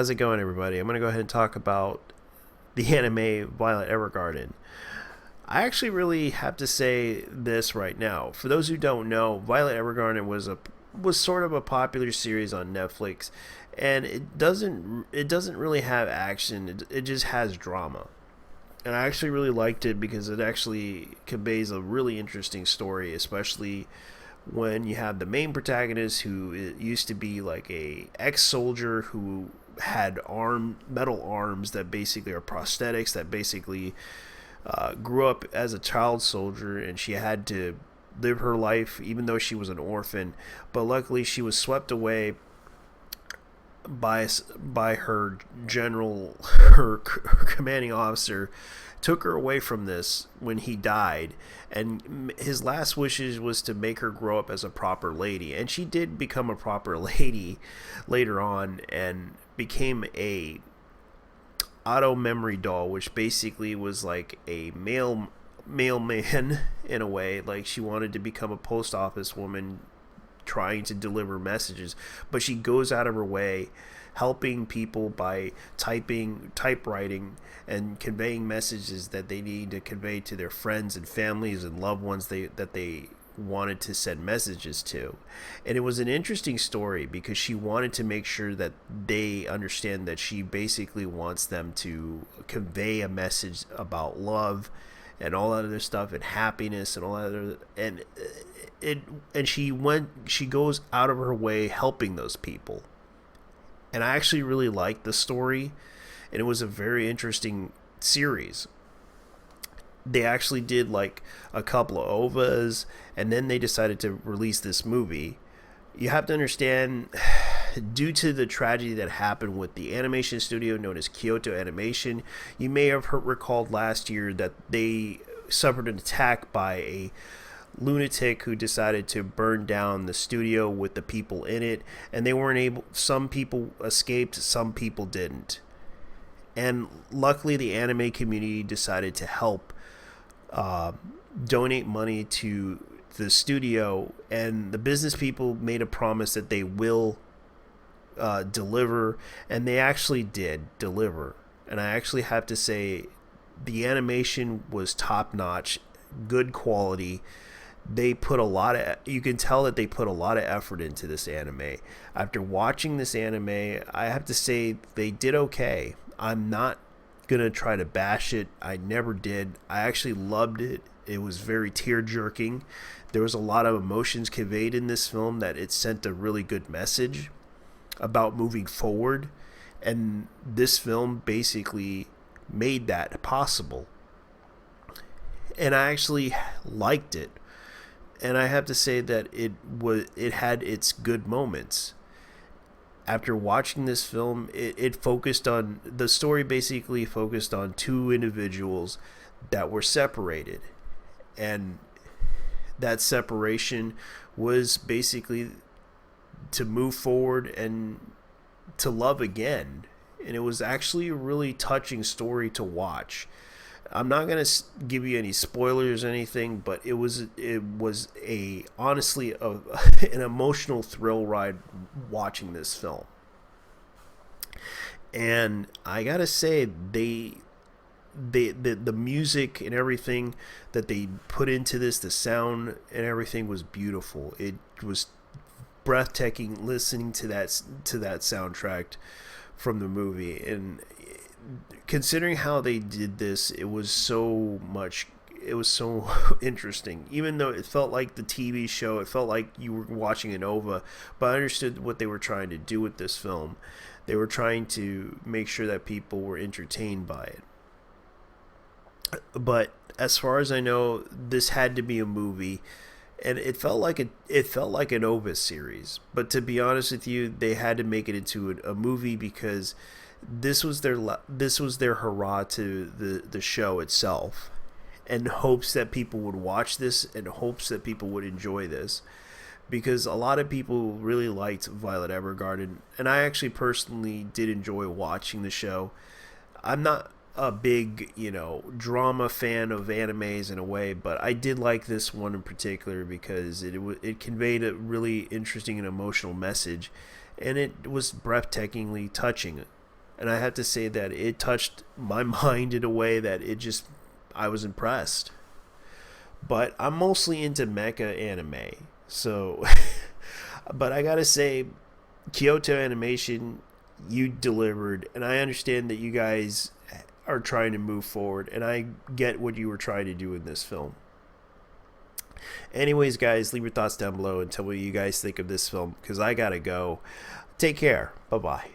how's it going, everybody? I'm going to go ahead and talk about the anime Violet Evergarden. I actually really have to say this right now. For those who don't know, Violet Evergarden was sort of a popular series on Netflix, and it doesn't really have action. It just has drama. And I actually really liked it because it actually conveys a really interesting story, especially when you have the main protagonist who used to be like a ex-soldier who had metal arms that basically are prosthetics that basically grew up as a child soldier, and she had to live her life even though she was an orphan, but luckily she was swept away by her general, her commanding officer, took her away from this when he died, and his last wishes was to make her grow up as a proper lady, and she did become a proper lady later on and became a auto memory doll, which basically was like a mailman in a way. Like, she wanted to become a post office woman trying to deliver messages, but she goes out of her way helping people by typewriting and conveying messages that they need to convey to their friends and families and loved ones that they wanted to send messages to. And it was an interesting story because she wanted to make sure that they understand that she basically wants them to convey a message about love and all that other stuff and happiness and all that other, and she goes out of her way helping those people. And I actually really liked the story, and it was a very interesting series. They actually did like a couple of OVAs, and then they decided to release this movie. You have to understand, due to the tragedy that happened with the animation studio known as Kyoto Animation, you may have recalled last year that they suffered an attack by a lunatic who decided to burn down the studio with the people in it, and they weren't able, some people escaped, some people didn't. And luckily the anime community decided to help donate money to the studio, and the business people made a promise that they will deliver, and they actually did deliver. And I actually have to say the animation was top notch, good quality. They put a lot of, you can tell that they put a lot of effort into this anime. After watching this anime, I have to say they did okay. I'm not gonna try to bash it. I never did. I actually loved it. It was very tear jerking. There was a lot of emotions conveyed in this film that it sent a really good message about moving forward, and this film basically made that possible. And I actually liked it. And I have to say that it had its good moments. After watching this film, it focused on, the story basically focused on two individuals that were separated, and that separation was basically to move forward and to love again. And it was actually a really touching story to watch. I'm not gonna give you any spoilers or anything, but it was a honestly an emotional thrill ride watching this film. And I gotta say, the music and everything that they put into this, the sound and everything was beautiful. It was breathtaking listening to that soundtrack from the movie. And considering how they did this, it was so interesting. Even though it felt like the TV show, it felt like you were watching an OVA, but I understood what they were trying to do with this film. They were trying to make sure that people were entertained by it. But as far as I know, this had to be a movie, and it felt like an OVA series. But to be honest with you, they had to make it into a movie because this was their hurrah to the show itself, and hopes that people would watch this, and hopes that people would enjoy this, because a lot of people really liked Violet Evergarden, and I actually personally did enjoy watching the show. I'm not a big, drama fan of animes in a way, but I did like this one in particular because it conveyed a really interesting and emotional message, and it was breathtakingly touching. And I have to say that it touched my mind in a way that I was impressed. But I'm mostly into mecha anime. So, but I gotta say, Kyoto Animation, you delivered. And I understand that you guys are trying to move forward. And I get what you were trying to do in this film. Anyways, guys, leave your thoughts down below and tell me what you guys think of this film, because I gotta go. Take care. Bye bye.